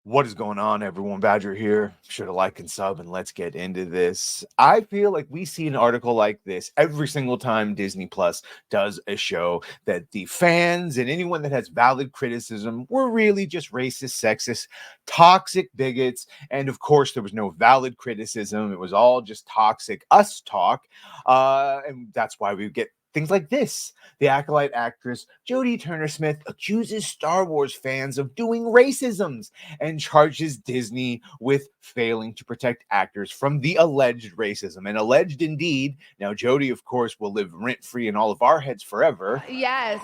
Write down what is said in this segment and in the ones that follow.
What is going on, everyone? Badger here. Should have liked and sub, and let's get into this. I feel like we see an article like this every single time Disney Plus does a show that the fans and anyone that has valid criticism were really just racist, sexist, toxic bigots. And of course, there was no valid criticism. It was all just toxic us talk. And that's why we get things like this. The Acolyte actress Jodie Turner-Smith accuses Star Wars fans of doing racisms and charges Disney with failing to protect actors from the alleged racism. And alleged indeed. Now, Jodie, of course, will live rent-free in all of our heads forever. Yes.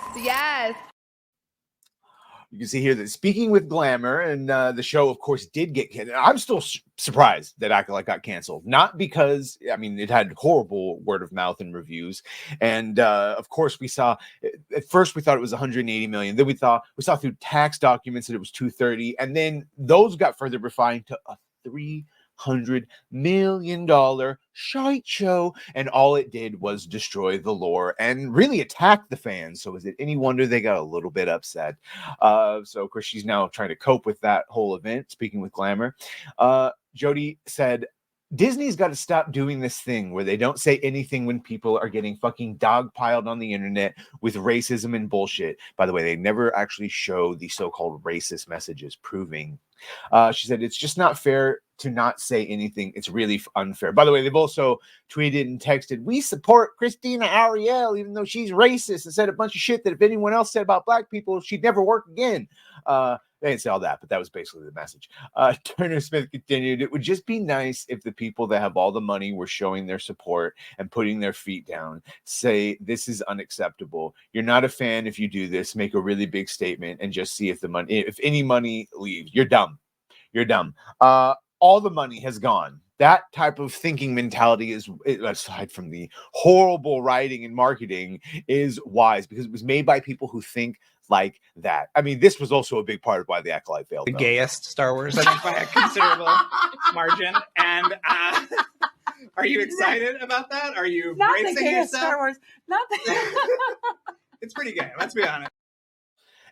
You can see here that Speaking with Glamour, and the show, of course, did get canceled. I'm still surprised that Acolyte got canceled. Not because, I mean, it had horrible word of mouth and reviews. And, of course, we saw, at first we thought it was 180 million. Then we saw through tax documents that it was 230. And then those got further refined to a $300 million shite show, and all it did was destroy the lore and really attack the fans. So is it any wonder they got a little bit upset? So of course she's now trying to cope with that whole event. Speaking with Glamour, Jodie said, Disney's got to stop doing this thing where they don't say anything when people are getting fucking dogpiled on the internet with racism and bullshit. By the way, they never actually show the so-called racist messages proving. She said, it's just not fair to not say anything. It's really unfair. By the way, they've also tweeted and texted, we support Christina Ariel, even though she's racist, and said a bunch of shit that if anyone else said about black people, she'd never work again. They didn't say all that, but that was basically the message. Turner-Smith continued, it would just be nice if the people that have all the money were showing their support and putting their feet down. Say, this is unacceptable. You're not a fan if you do this. Make a really big statement and just see if any money leaves. You're dumb. You're dumb. All the money has gone. That type of thinking mentality is, aside from the horrible writing and marketing, is wise because it was made by people who think like that. I mean, this was also a big part of why the Acolyte failed. The gayest Star Wars, I think, by a considerable margin. And are you excited about that? Are you not bracing the gayest yourself? Star Wars? Not the. It's pretty gay. Let's be honest.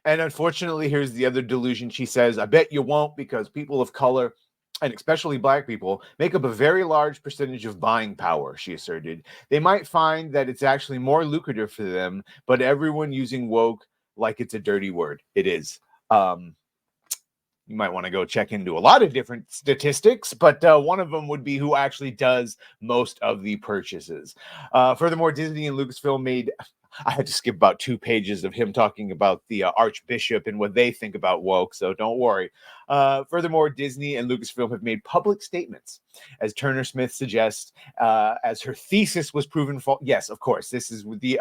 And unfortunately, here's the other delusion. She says, I bet you won't, because people of color, and especially black people, make up a very large percentage of buying power, she asserted. They might find that it's actually more lucrative for them, but everyone using woke like it's a dirty word. It is. You might want to go check into a lot of different statistics, but one of them would be who actually does most of the purchases. Furthermore, Disney and Lucasfilm made... I had to skip about 2 pages of him talking about the Archbishop and what they think about woke, so don't worry. Furthermore, Disney and Lucasfilm have made public statements, as Turner-Smith suggests, as her thesis was proven false. Yes, of course, this is the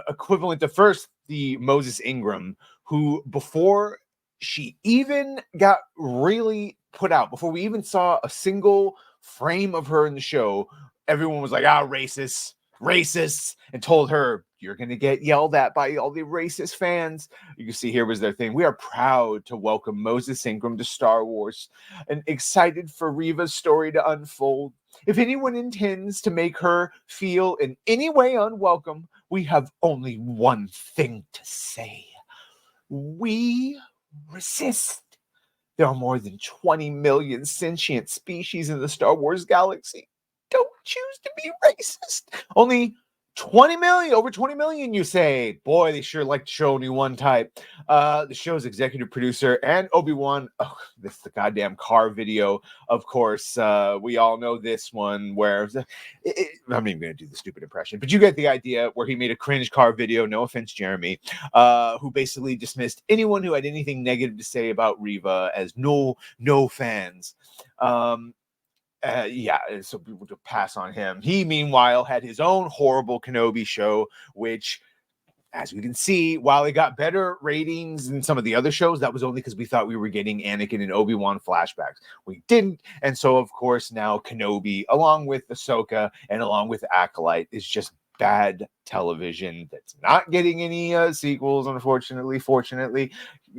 equivalent to first the Moses Ingram, who before she even got really put out, before we even saw a single frame of her in the show, everyone was like, racists, and told her, you're going to get yelled at by all the racist fans. You can see here was their thing. We are proud to welcome Moses Ingram to Star Wars and excited for Reva's story to unfold. If anyone intends to make her feel in any way unwelcome, we have only one thing to say. We resist. There are more than 20 million sentient species in the Star Wars galaxy. Don't choose to be racist. Only 20 million, over 20 million, you say. Boy, they sure like to show only one type. The show's executive producer and Obi-Wan, this is the goddamn car video, of course. We all know this one where, I'm not even going to do the stupid impression, but you get the idea, where he made a cringe car video, no offense, Jeremy, who basically dismissed anyone who had anything negative to say about Reva as no fans. So people to pass on him. He, meanwhile, had his own horrible Kenobi show, which, as we can see, while it got better ratings than some of the other shows, that was only because we thought we were getting Anakin and Obi-Wan flashbacks. We didn't. And so, of course, now Kenobi, along with Ahsoka and along with Acolyte, is just bad television that's not getting any sequels, unfortunately. Fortunately,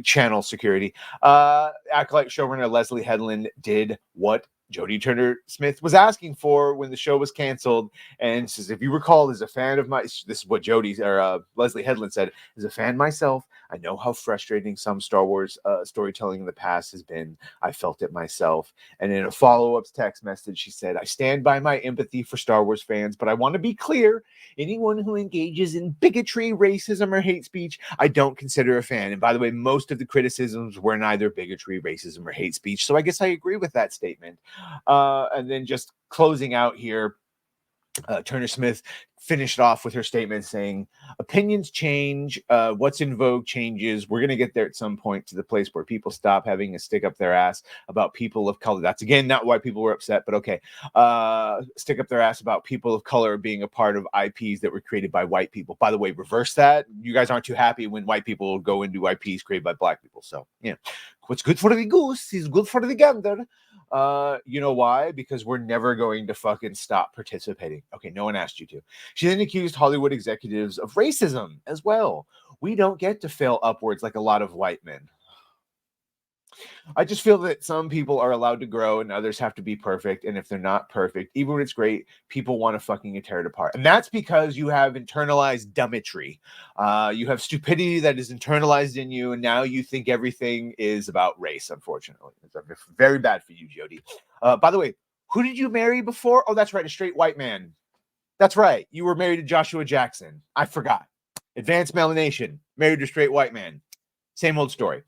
channel security. Acolyte showrunner Leslie Headland did what Jodie Turner-Smith was asking for when the show was canceled, and says, if you recall, as a fan of this is what Jodie or Leslie Headland said, as a fan myself, I know how frustrating some Star Wars storytelling in the past has been. I felt it myself. And in a follow-up text message, she said, I stand by my empathy for Star Wars fans, but I want to be clear, anyone who engages in bigotry, racism, or hate speech, I don't consider a fan. And by the way, most of the criticisms were neither bigotry, racism, or hate speech. So I guess I agree with that statement. And then just closing out here, Turner Smith finished off with her statement saying, opinions change. What's in vogue changes. We're going to get there at some point to the place where people stop having a stick up their ass about people of color. That's, again, not why people were upset, but okay. Stick up their ass about people of color being a part of IPs that were created by white people. By the way, reverse that. You guys aren't too happy when white people go into IPs created by black people. So, yeah. What's good for the goose is good for the gander. You know why? Because we're never going to fucking stop participating. Okay, no one asked you to. She then accused Hollywood executives of racism as well. We don't get to fail upwards like a lot of white men. I just feel that some people are allowed to grow and others have to be perfect. And if they're not perfect, even when it's great, people want to fucking tear it apart. And that's because you have internalized dumbitry. You have stupidity that is internalized in you. And now you think everything is about race, unfortunately. It's very bad for you, Jodie. By the way, who did you marry before? Oh, that's right. A straight white man. That's right. You were married to Joshua Jackson. I forgot. Advanced melanation. Married to a straight white man. Same old story.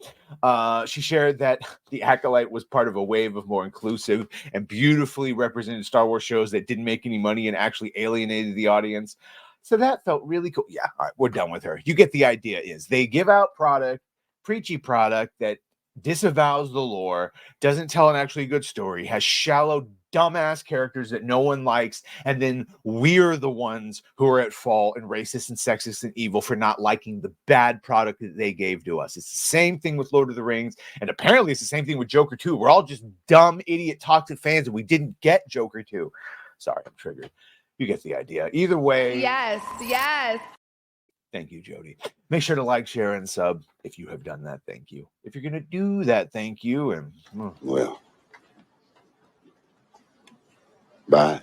She shared that The Acolyte was part of a wave of more inclusive and beautifully represented Star Wars shows that didn't make any money and actually alienated the audience. So that felt really cool. Yeah, all right, we're done with her. You get the idea. Is they give out product, preachy product that disavows the lore, doesn't tell an actually good story, has shallow, dumbass characters that no one likes, and then we're the ones who are at fault and racist and sexist and evil for not liking the bad product that they gave to us. It's the same thing with Lord of the Rings, and apparently it's the same thing with Joker 2. We're all just dumb, idiot, toxic fans, and we didn't get Joker 2. Sorry, I'm triggered. You get the idea. Either way. Yes, yes. Thank you, Jodie. Make sure to like, share, and sub if you have done that. Thank you. If you're going to do that, thank you. And well, bye.